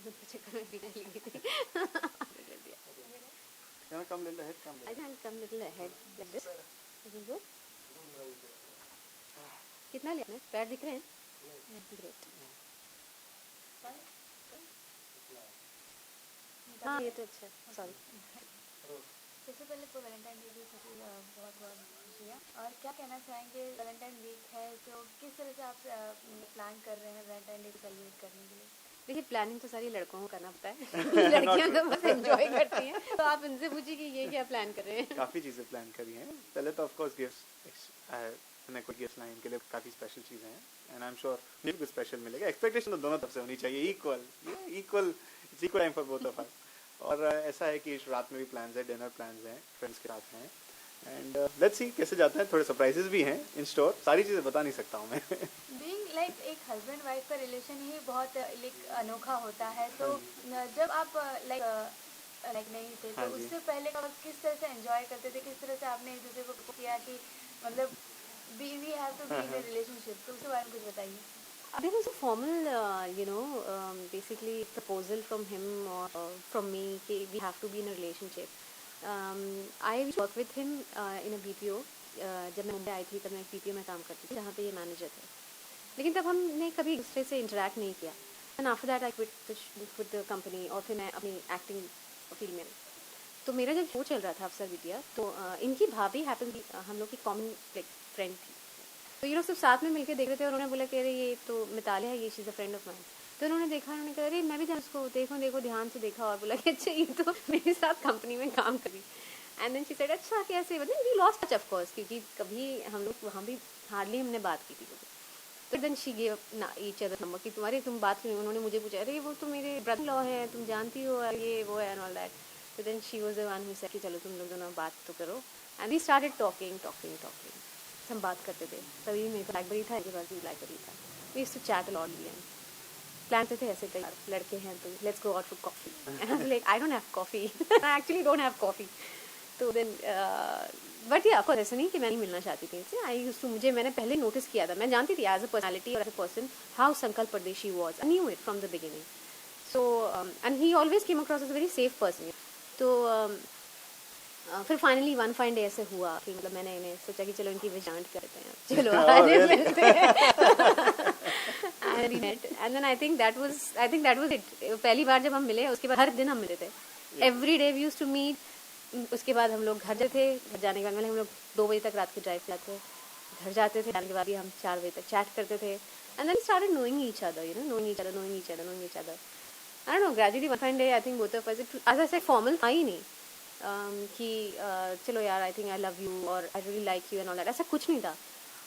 तो चक्कर में पीने लगी थी कर दिया Can I come little ahead? Come I little. Think come little ahead like this good कितना लिया आपने पैर दिख रहे हैं ग्रेट हाँ ये तो अच्छा है सॉरी सबसे पहले तो वैलेंटाइन डे की बहुत बहुत खुशियाँ और क्या कहना चाहेंगे वैलेंटाइन वीक है तो किस तरह से आप प्लान कर रहे हैं वैलेंटाइन डे को सेलिब्रेट करने के लिए देखिए प्लानिंग तो सारी लड़कों को करना पड़ता है लड़कियां तो बस एंजॉय करती हैं तो आप इनसे पूछिए कि ये क्या प्लान कर रहे हैं काफ़ी चीज़ें प्लान करी हैं पहले तो ऑफ कोर्स गिफ्ट्स मैंने कोई गिफ्ट लाइन के लिए काफ़ी स्पेशल चीज़ें हैं एंड आई एम श्योर मुझे कुछ स्पेशल मिलेगा एक्सपेक्टेशन तो दोनों तरफ से होनी चाहिए equal equal time for both of अस और ऐसा है कि रात में भी प्लान्स है डिनर प्लान्स हैं फ्रेंड्स के साथ हैं एंड लेट्स सी कैसे जाता है थोड़े सरप्राइजेस भी हैं इन स्टोर सारी चीज़ें बता नहीं सकता हूँ मैं बीइंग लाइक एक हस्बैंड वाइफ का रिलेशन ही बहुत लाइक अनोखा होता है तो जब आप लाइक नहीं थे हाँ तो जी। उससे पहले का वक्त किस तरह से एंजॉय करते थे किस तरह से आपने एक दूसरे को किया कि मतलब we have to be in a relationship तो उसके बारे में कुछ बताइए There was a formal, basically proposal from him or from me that we have to be in a relationship. I worked with him in a BPO. जब मैं मुंबई आई थी तब मैं एक BPO में काम करती थी जहाँ पे ये मैनेजर थे लेकिन तब हमने कभी एक दूसरे से इंटरेक्ट नहीं किया and after that I quit the company और फिर मैं अपनी एक्टिंग फील्ड में तो मेरा जब शो चल रहा था अफसर विद्या तो इनकी भाभी हैपन हम लोग की कॉमन फ्रेंड थी तो ये लोग सब साथ में मिलकर देख रहे थे और उन्होंने बोला कि अरे ये तो मिताली है ये she is a friend of mine तो उन्होंने देखा उन्होंने कहा अरे मैं भी उसको देखो ध्यान से देखा और बोला कि अच्छा ये तो मेरे साथ कंपनी में काम करी एंड देन शी सेड अच्छा कैसे मतलब we lost touch of course क्योंकि कभी हम लोग वहाँ भी हार्डली हमने बात की थी तो then she gave each other number कि तुम बात क्यों उन्होंने मुझे पूछा अरे वो तो मेरे ब्रदर लॉ है तुम जानती हो ये वो है एंड ऑल दैट तो then she was the one who said कि चलो तुम लोग दोनों बात तो करो एंड वी स्टार्टेड टॉकिंग हम बात करते थे तभी मेरे को ब्लैकबेरी था इनके पास भी ब्लैकबेरी था we used to chat a lot and plan थे ऐसे तैयार लड़के हैं तो let's go out for coffee and like I don't have coffee I actually don't have coffee तो देन बट या ऑफकोर्स ऐसा नहीं कि मैं नहीं मिलना चाहती थी आई यूज्ड टू मैंने पहले नोटिस किया था मैं जानती थी एज अ पर्सनैलिटी और as a person how Sankalp Pardeshi was I knew it from the beginning so and he always came across as a very safe person तो फिर फाइनली वन फाइन डे ऐसे हुआ कि मतलब मैंने इन्हें सोचा कि चलो इनकी विजांट करते हैं चलो आज मिलते हैं and then I think that was it पहली बार जब हम मिले उसके बाद हर दिन हम मिले थे every day we used to meet उसके बाद हम लोग घर जाते थे घर जाने के बाद हम लोग 2 बजे तक रात के ड्राइव जाते घर जाते थे जाने के बाद भी हम 4 बजे तक चैट करते थे and then started knowing each other knowing each other I don't know gradually one fine day I think both of us as I said formal था ही नहीं कि चलो यार I think I love you और I really like you and all that ऐसा कुछ नहीं था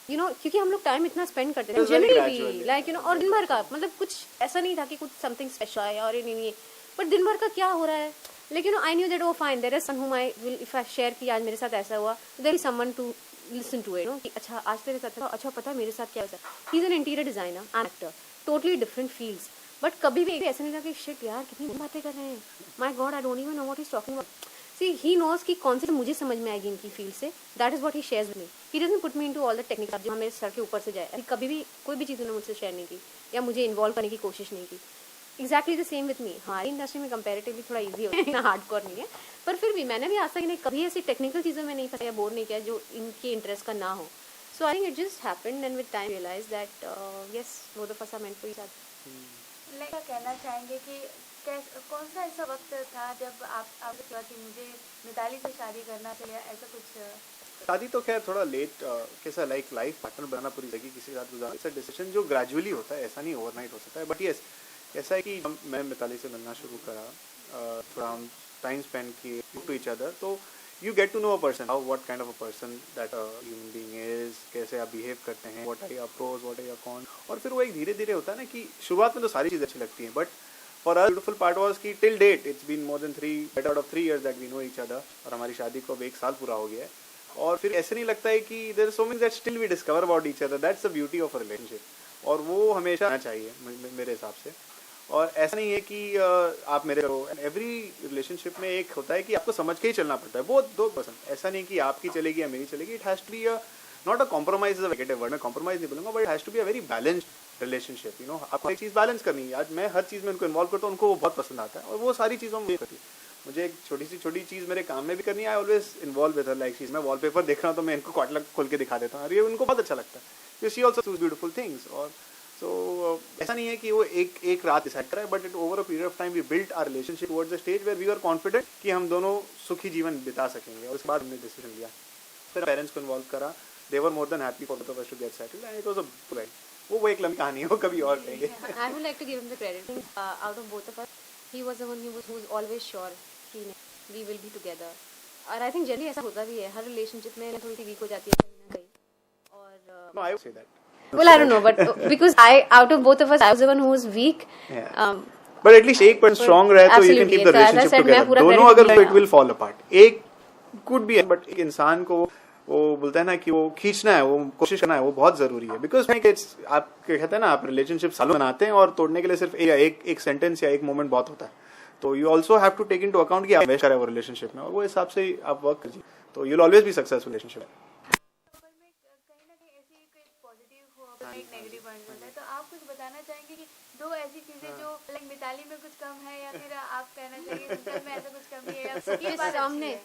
क्योंकि हम लोग टाइम इतना स्पेंड करते थे जनरली लाइक और दिन भर का मतलब कुछ ऐसा नहीं था कि कुछ समथिंग स्पेशल है और नहीं बट दिन भर का क्या हो रहा है लेकिन I knew that oh fine there is some whom I will if I share कि आज मेरे साथ ऐसा हुआ there is someone to listen to it कि अच्छा आज तेरे साथ अच्छा पता है मेरे साथ क्या हुआ he is an interior designer and actor totally different fields but कभी भी ऐसा नहीं था कि शिट यार कितनी बातें कर रहे हैं my God I don't even know what he is talking about See, he knows कि कौन से मुझे समझ में आएगी इनकी field say that is what he shares with me he doesn't put me into all the technical जो मेरे सर के ऊपर से जाए कभी भी कोई भी चीज़ उन्होंने मुझसे शेयर नहीं की या मुझे इन्वॉल्व करने की कोशिश नहीं की exactly the same with me हमारी इंडस्ट्री में कंपेरेटिवली थोड़ा ईजी होता है इतना हार्डकोर नहीं है पर फिर भी मैंने भी आज तक इन्हें कभी ऐसी टेक्निकल चीज़ों में नहीं फंसा या बोर नहीं किया जो इनके इंटरेस्ट का ना हो so I think it just happened and with time realize that yes both of us are meant for each other like कहना चाहेंगे कि कौन सा ऐसा वक्त था जब आपको लगा कि मुझे मिताली से शादी करना चाहिए ऐसा कुछ शादी तो खैर थोड़ा लेट कैसा लाइफ पार्टनर बनाना पूरी जिंदगी किसी के साथ गुजारना ऐसा डिसीजन जो ग्रेजुअली होता है ऐसा नहीं ओवरनाइट हो सकता है बट यस ऐसा है कि मैं मिताली से मिलना शुरू करा थोड़ा हम टाइम स्पेंड किए टू ईच अदर तो you get to know a person how what kind of a person that human being is कैसे आप बिहेव करते हैं what are your pros what are your cons और फिर वो एक धीरे धीरे होता है ना कि शुरुआत में तो सारी चीज़ें अच्छी लगती हैं but for us beautiful part was कि till date it's been more than 3 out of 3 years that we know each other और हमारी शादी को अब 1 साल पूरा हो गया है और फिर ऐसे नहीं लगता है कि there is so much that still we discover about each other that's the beauty of a relationship और वो हमेशा आना चाहिए मेरे हिसाब से और ऐसा नहीं है कि आप मेरे करो एवरी रिलेशनशिप में एक होता है कि आपको समझ के ही चलना पड़ता है वो 2 पर्सन ऐसा नहीं कि आपकी चलेगी या मेरी चलेगी it has to be not a compromise is a negative word मैं कॉम्प्रोमाइज नहीं बोलूंगा but it has to be a very balanced relationship, you know आपको एक चीज़ बैलेंस करनी है। आज मैं हर चीज़ में उनको इन्वॉल्व करता हूँ, उनको वो बहुत पसंद आता है और वो सारी चीज़ों में करती है। मुझे एक छोटी चीज़ मेरे काम में भी करनी है, I always involve with her. Like चीज़ मैं वॉलपेपर देख रहा हूँ तो मैं इनको कॉटलग खोल के दिखा देता हूँ और ये उनको बहुत अच्छा लगता है। She also does beautiful things. और सो ऐसा नहीं है कि वो एक रात डिसाइड करा है, but it over a period of time we built our relationship towards the stage where we are confident कि हम दोनों सुखी जीवन बिता सकेंगे। और उसके बाद हमने डिसीजन लिया, फिर पेरेंट्स को इन्वॉल्व करा। They were more than happy for both of us to get settled and it was a right. वो एक लंबी कहानी है, वो कभी और कहेंगे। I would like to give him the credit. Out of both of us, he was the one who was always sure कि we will be together. और I think generally ऐसा होता भी है, हर relationship में थोड़ी सी weak हो जाती है कहीं ना कहीं। और No, I would say that. well, I don't know, but because out of both of us, I was the one who was weak. Yeah. But at least एक person strong रहे तो you can keep the relationship together. दोनों अगर it will fall apart. एक could be, but एक इंसान को वो बोलता है ना कि वो खींचना है, वो कोशिश करना है, वो बहुत जरूरी है। बिकॉज आप कहते हैं ना, आप रिलेशनशिप सालों बनाते हैं और तोड़ने के लिए सिर्फ एक सेंटेंस या एक मोमेंट बहुत होता है। तो you also have to take into account कि आप इन्वेस्ट करें वो रिलेशनशिप में, और वो हिसाब से ही आप वर्क कीजिए, तो you will always be successful relationship. कहीं ना कहीं ऐसी कोई पॉजिटिव हो, एक नेगेटिव पॉइंट होता है, तो आप कुछ बताना चाहेंगे कि दो ऐसी चीजें जो लाइक मिताली में कुछ कम है, या फिर आप कहना चाहिए शीतल में ऐसा कुछ कम नहीं है, या सबके बात सामने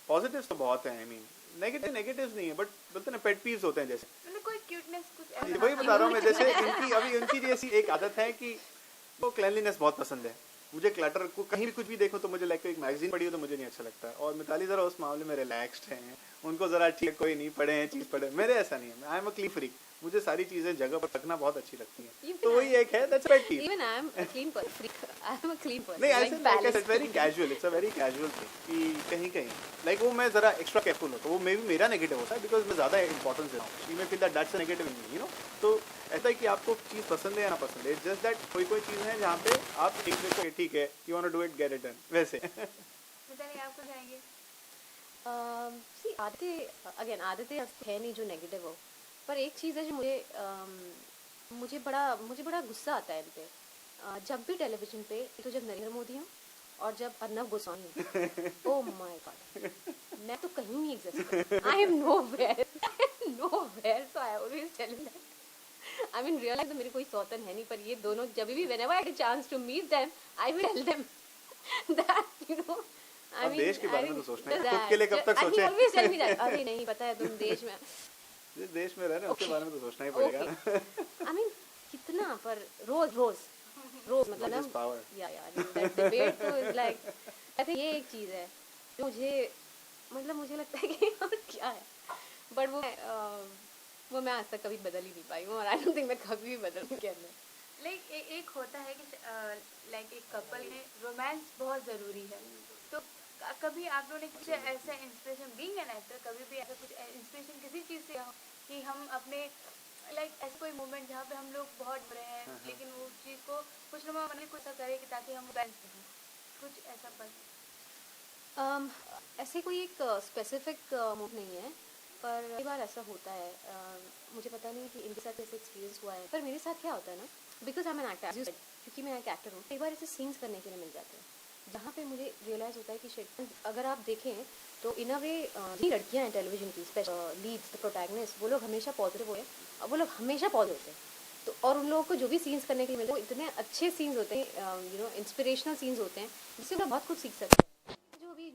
पॉजिटिव्स तो बहुत हैं। आई मीन नेगेटिव्स नहीं है, बट बोलते हैं ना पेट पीव्स होते हैं। जैसे मतलब कोई क्यूटनेस कुछ ऐसा वही बता रहा हूँ मैं, जैसे उनकी जैसी एक आदत है कि वो क्लीनलीनेस बहुत पसंद है। मुझे क्लटर को कहीं भी कुछ भी देखो तो मुझे लाइक एक मैगजीन पढ़ी हो तो मुझे नहीं अच्छा लगता है। और मिताली जरा उस मामले में रिलैक्स्ड हैं, उनको जरा ठीक कोई नहीं पढ़े हैं चीज पढ़े, मेरे ऐसा नहीं है। I am a clean freak, मुझे सारी चीजें जगह पर रखना बहुत अच्छी लगती हैं। तो वही एक है, that's pet peeve. even I am a clean person. I am a clean person. नहीं, like ऐसे balance. It's very casual, it's a very casual thing कि कहीं लाइक वो मैं जरा एक्स्ट्रा केयरफुल होता हूँ, वो मे भी मेरा नेगेटिव होता है बिकॉज मैं ज्यादा इंपॉर्टेंस देता हूँ। She may feel that that's a negative in me, you know. तो ऐसा है कि आपको चीज पसंद है या ना पसंद है, जस्ट दैट कोई चीज है जहाँ पे आप ठीक है, you want to do it, get it done, वैसे। मिताली आप कुछ कहेंगे? See, आदतें है नहीं जो नेगेटिव हो, पर एक चीज़ है जो मुझे बड़ा गुस्सा आता है इन पे। जब भी टेलीविजन पे, तो जब नरेंद्र मोदी हो और जब अर्नब गोस्वामी हो, ओह माय गॉड, मैं तो कहीं नहीं exist, I am nowhere, so I always tell him that. I mean real life तो मेरे कोई सौतन है नहीं, पर ये दोनों जब भी whenever I get a chance to meet them, I will tell them that, you know, अब देश के बारे में तो सोचना है, खुद के लिए कब तक सोचें? ऑलवेज टेल मी दैट, अरे नहीं पता है तुम देश में जिस देश में रह रहे हैं उसके बारे में तो सोचना ही पड़ेगा ना। आई मीन कितना, पर रोज मतलब Just power. दैट डिबेट तो इज लाइक, आई थिंक ये एक चीज है जो मुझे लगता है कि और क्या है, बट वो मैं आज तक कभी बदल ही नहीं पाई हूँ, और आई डोंट थिंक मैं कभी भी बदलूँ के अंदर। लाइक एक होता है कि लाइक एक कपल में रोमांस बहुत ज़रूरी है, तो कभी आप लोगों ने कुछ ऐसा इंस्पिरेशन, बीइंग एन एक्टर, कभी भी ऐसा कुछ इंस्पिरेशन किसी चीज़ से हो कि हम अपने लाइक ऐसा कोई मोमेंट जहाँ पे हम लोग बहुत बुरे हैं, लेकिन वो चीज़ को कुछ ना मन कुछ ऐसा करे कि ताकि हम बैलेंस दें, कुछ ऐसा पल? ऐसे कोई एक स्पेसिफिक मूड नहीं है, पर कई बार ऐसा होता है। मुझे पता नहीं कि इनके साथ ऐसे एक्सपीरियंस हुआ है, पर मेरे साथ क्या होता है ना, because I am an actor, क्योंकि मैं एक एक्टर हूँ, कई बार ऐसे सीन्स करने के लिए मिल जाते हैं जहाँ पे मुझे रियलाइज़ होता है कि शिट, अगर आप देखें तो इन अ वे ये लड़कियाँ हैं टेलीविजन की लीड्स, द प्रोटैगनिस्ट, वो लोग हमेशा पॉजिटिव होते हैं, वो लोग हमेशा पॉजिटिव होते हैं। तो और उन लोगों को जो भी सीन्स करने के लिए मिलते हैं, वो इतने अच्छे सीन्स होते हैं, यू नो, इंस्पिरेशनल सीन्स होते हैं, जिससे वो बहुत कुछ सीख सकते हैं।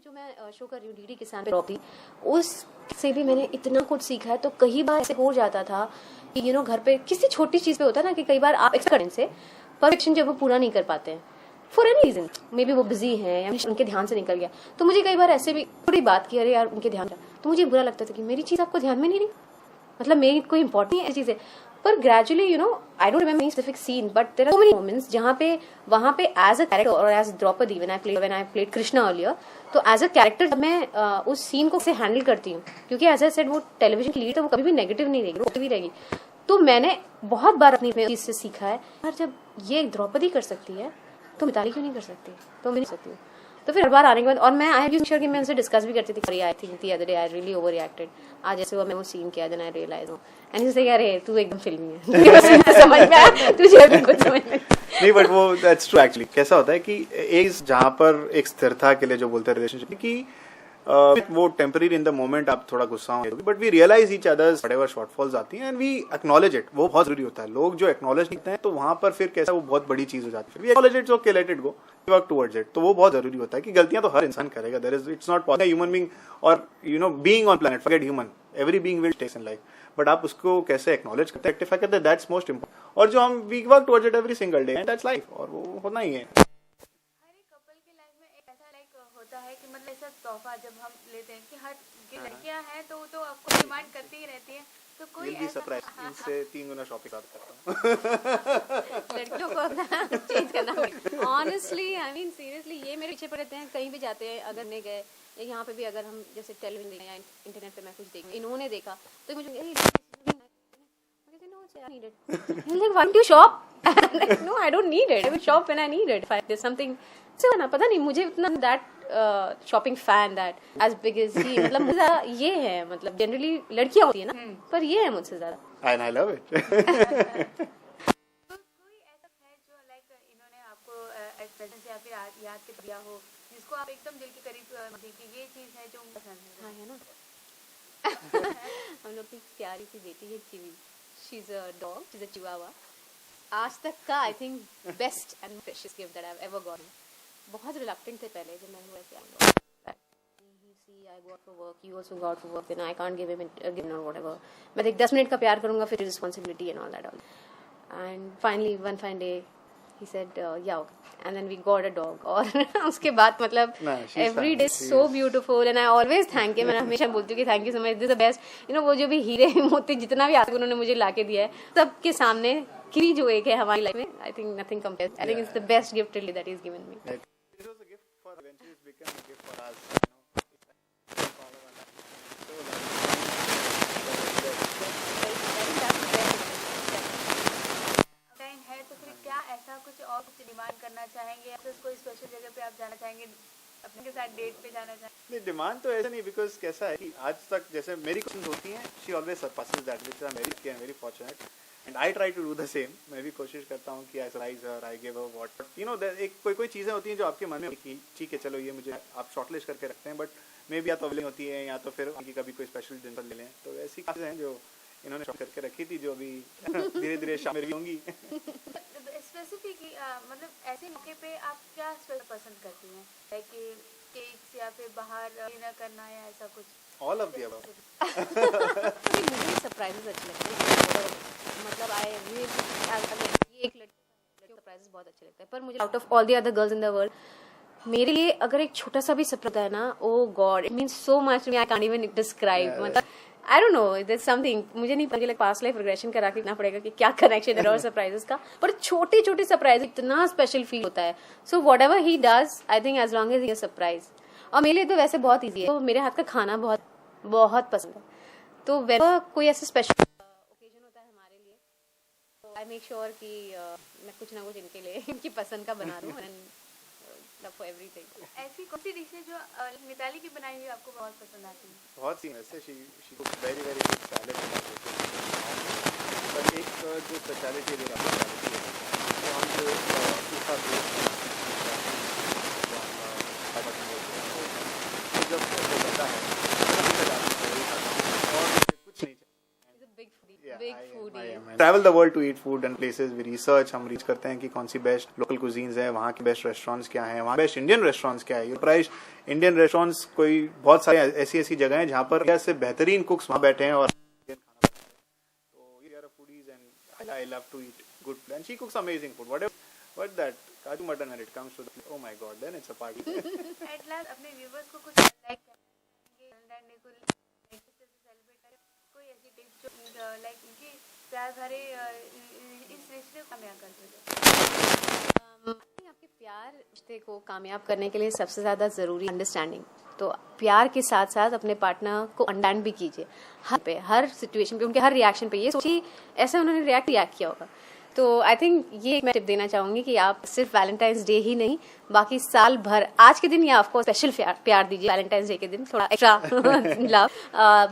जो मैं शो कर रही हूँ डीडी किसान पे टॉपी, उससे भी मैंने इतना कुछ सीखा है। तो कई बार ऐसे हो जाता था कि यू नो घर पे किसी छोटी चीज़ पे होता है ना कि कई बार आप एक्सपेक्ट करें से परफेक्शन जब वो पूरा नहीं कर पाते हैं for any reason, maybe वो बिजी है या उनके ध्यान से निकल गया, तो मुझे कई बार ऐसे भी थोड़ी बात की, अरे यार उनके ध्यान, तो मुझे बुरा लगता था कि मेरी चीज़ आपको ध्यान में नहीं रही, मतलब मेरी कोई इंपॉर्टेंट नहीं है ऐसी चीज़ें। पर gradually you know, I don't remember any specific scene, but there are so many moments जहाँ पे वहाँ पे एज अ कैरेक्टर और as Draupadi when I played Krishna earlier, तो एज अ कैरेक्टर मैं उस सीन को से हैंडल करती हूँ, क्योंकि एज आई सेड वो टेलीविजन की लीड, तो वो कभी भी नेगेटिव नहीं रहेगी, पॉजिटिव ही रहेगी। तो मैंने बहुत बार अपनी चीज से सीखा है, और जब ये द्रौपदी कर सकती है तो मिताली क्यों नहीं कर सकती, तो मैं नहीं सकती हूँ। तो फिर हर बार आने के बाद, और मैं आई हैव श्योर कि मैं उनसे डिस्कस भी करती थी, I think the other day I really over reacted, आज जैसे वो मैं वो सीन किया, देन आई रियलाइज हूँ एंड ही से अरे तू एकदम फिल्मी है, समझ में आया तुझे भी कुछ समझ में नहीं, बट वो दैट्स ट्रू एक्चुअली। कैसा होता है कि एक जहाँ पर एक स्थिरता के लिए जो बोलते हैं रिलेशनशिप की, वो टेम्पररी इन द मोमेंट आप थोड़ा गुस्सा हो, but we realise each others whatever shortfalls आती हैं एंड वी एक्नॉलेज इट. वो बहुत जरूरी होता है. लोग जो एक्नॉलेज करते हैं तो वहां पर फिर कैसा वो बहुत बड़ी चीज हो जाती है. We acknowledge it, okay, let it go, work towards it. तो वो बहुत जरूरी होता है कि गलतियां तो हर इंसान करेगा. There is, it's not possible human being और being on planet, forget human, every being will take in life. But आप उसको कैसे एक्नॉलेज करते हैं, रेक्टिफाई करते हैं, दैट्स मोस्ट इंपॉर्टेंट. और जो हम we work towards it every single day and that's life. और वो होना ही है. हर एक कपल की लाइफ में एक ऐसा होता है कि मतलब ऐसा तोहफा जब हम लेते हैं कि हर की लड़कियां हैं तो आपको डिमांड करती ही रहती हैं. तो कोई विल बी ऐसा सरप्राइज, इनसे 3 गुना शॉपिंग करता हूं. लड़कियों को अपना चेंज करना पड़ेगा. ऑनेस्टली, आई मीन सीरियसली, ये मेरे पीछे पड़ते हैं. कहीं भी जाते हैं, अगर नहीं गए, यहाँ पे भी अगर हम जैसे टेलीविजन देखा या इंटरनेट पे मैं कुछ देखूँ, इन्होंने देखा तो मुझे like, why don't you shop? Like, no, I don't need it. I will shop when I need it. If there's something, so ना पता नहीं मुझे उतना that shopping fan that as big as he, मतलब मुझे ये है, मतलब generally लड़कियाँ होती है ना, पर ये है मुझसे ज़्यादा. And I love it. तो कोई ऐसा है जो लाइक इन्होंने आपको एक्सप्रेशन से या फिर याद के दिया हो जिसको आप एकदम दिल के करीब कि ये चीज़ है जो पसंद है? हाँ, है ना. हम लोग की प्यारी सी बेटी है चिवी. She's a dog. She's a Chihuahua. आज तक का I think best and precious gift that I've ever gotten. बहुत reluctant थे पहले जब मैंने बोला कि I go out for work, you also go out for work, then I can't give him or whatever. मैं देख 10 मिनट का प्यार करूँगा, फिर responsibility and all that all. And finally one fine day he said yeah, okay. And then we got a dog. और उसके बाद मतलब every day so beautiful and I always thank him. मैं हमेशा बोलती हूँ कि thank you so much, this is the best. वो जो भी हीरे मोती जितना भी आज तक उन्होंने मुझे लाके दिया है, सबके सामने किरी जो एक है हमारी लाइफ में, I think nothing compares. I think it's the best gift really that he's given me. It was a gift for, eventually it's become a gift for us. Time है तो फिर क्या ऐसा कुछ और कुछ डिमांड करना चाहेंगे या फिर कोई स्पेशल जगह पे आप जाना चाहेंगे, अपने के साथ डेट पे जाना चाहेंगे? नहीं, डिमांड तो ऐसा नहीं, बिकॉज कैसा है कि आज तक जैसे मेरी क्वेश्चन होती हैं, she always surpasses that, which I am very fortunate and I try to do the same. मैं भी कोशिश करता हूँ कि I surprise her, I give her what एक कोई चीज़ें होती हैं जो आपके मन में कि ठीक है चलो ये मुझे आप शॉर्टलिस्ट करके रखते हैं, बट मे भी या तो अवेलेबल होती है या तो फिर उनकी कभी कोई स्पेशल डिनर ले लें. तो ऐसी चीज़ें हैं जो इन्होंने शॉर्ट करके रखी थी, जो अभी धीरे धीरे शामिल होंगी. स्पेसिफिकली मतलब ऐसे मौके पे आप क्या पसंद करती हैं, लाइक केक्स या फिर बाहर डिनर करना या ऐसा कुछ? All of the above. मुझे सरप्राइजेस अच्छे लगते हैं. मतलब ये एक लड़की सरप्राइजेस बहुत अच्छे लगते हैं, पर मुझे out of all the other girls in the world मेरे लिए अगर एक छोटा सा भी सरप्राइज है ना, oh God, it means so much to me, I can't even describe. मतलब I don't know, there something, मुझे नहीं पता, पास्ट लाइफ रिग्रेशन करा के देखना पड़ेगा कि क्या कनेक्शन है और सरप्राइजेस का, पर छोटे छोटे सरप्राइज इतना स्पेशल फील होता है. So whatever he does, I think as long as he is surprise. और मेरे लिए तो वैसे बहुत ईजी है, तो मेरे हाथ का खाना बहुत बहुत पसंद है. तो वैसे कोई ऐसा स्पेशल ओकेजन होता है हमारे लिए, तो आई मेक श्योर कि मैं कुछ ना कुछ इनके लिए इनकी पसंद का बना दूँ एंड लव फॉर एवरीथिंग. ऐसी कौन सी डिश है जो मिताली की बनाई हुई आपको बहुत पसंद आती है? बहुत सी वैसे she कुक्स very very good salad. पर एक जो स्पेशलिटी है वो हम जो सूखा जब बनता है कुछ नहीं. Travel the world to eat food and places. We research, हम रीच करते हैं कि कौन सी बेस्ट लोकल कुजीन्स हैं, वहाँ के बेस्ट रेस्टोरेंट्स क्या हैं, वहाँ बेस्ट इंडियन रेस्टोरेंट्स क्या है. प्राइस इंडियन रेस्टोरेंट्स कोई बहुत सारे ऐसी जगह हैं जहाँ पर से बेहतरीन कुक्स वहाँ बैठे हैं और foodies and I love to eat good and she cooks amazing food. What that kaju mutton when it comes to the, oh my god, then it's a party. At last अपने व्यूअर्स को कुछ लाइक करेंगे, Valentine day को celebrate करें, कोई ऐसी tips जो like उनकी प्यार भरे इस रिश्ते को कामयाब कर दे? आपके प्यार रिश्ते को कामयाब करने के लिए सबसे ज्यादा जरूरी अंडरस्टैंडिंग. तो प्यार के साथ साथ अपने पार्टनर को अंडरस्टैंड भी कीजिए हर सिचुएशन पे, उनके हर रिएक्शन पे. ये सोचिए ऐसा उन्होंने रिएक्ट किया होगा. तो आई थिंक ये मैं टिप देना चाहूंगी कि आप सिर्फ वैलेंटाइंस डे ही नहीं, बाकी साल भर आज के दिन या आपको स्पेशल प्यार दीजिए. वैलेंटाइंस डे के दिन थोड़ा extra love,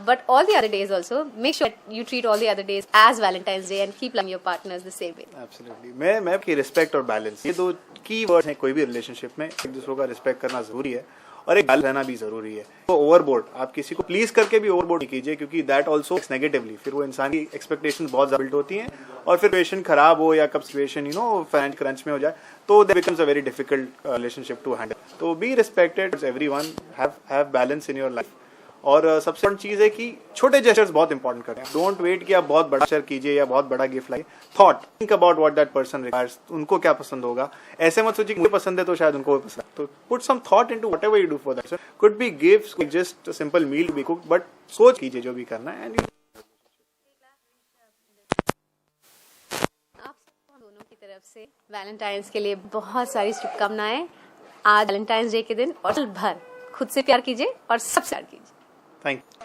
but all the other days also make sure you treat all the other days as Valentine's day and keep loving your partners the same way. Absolutely. मैं की respect और balance, ये दो की words हैं कोई भी relationship में. एक दूसरों का रिस्पेक्ट करना जरूरी है और एक बैलेंस रहना भी जरूरी है। तो ओवरबोर्ड, आप किसी को प्लीज करके भी ओवरबोर्ड नहीं कीजिए, क्योंकि दैट ऑल्सो नेगेटिवली, फिर वो इंसान की एक्सपेक्टेशन बहुत ज्यादा बिल्ड होती हैं, और फिर सिचुएशन खराब हो या कब सिचुएशन फाइनेंस क्रंच में हो जाए, तो that becomes a very difficult relationship to handle. तो be respected everyone, have balance in your life. और सबसे बड़ी चीज है कि छोटे जेस्चर्स बहुत इंपॉर्टेंट करते हैं। डोंट वेट कि आप बहुत बड़ा जेस्चर कीजिए या बहुत बड़ा गिफ्ट लाइए। Thought, think about what that person requires, उनको क्या पसंद होगा। ऐसे मत सोचिए मुझे पसंद है तो शायद उनको भी पसंद है। तो put some thought into whatever you do for that. Could be gifts, just simple meal be cook, but सोच कीजिए जो भी करना है। एंड आप दोनों की तरफ से वैलेंटाइंस के लिए बहुत सारी शुभकामनाएं। आज वैलेंटाइंस डे के दिन और साल भर खुद से प्यार कीजिए और सबसे प्यार कीजिए। Thank you.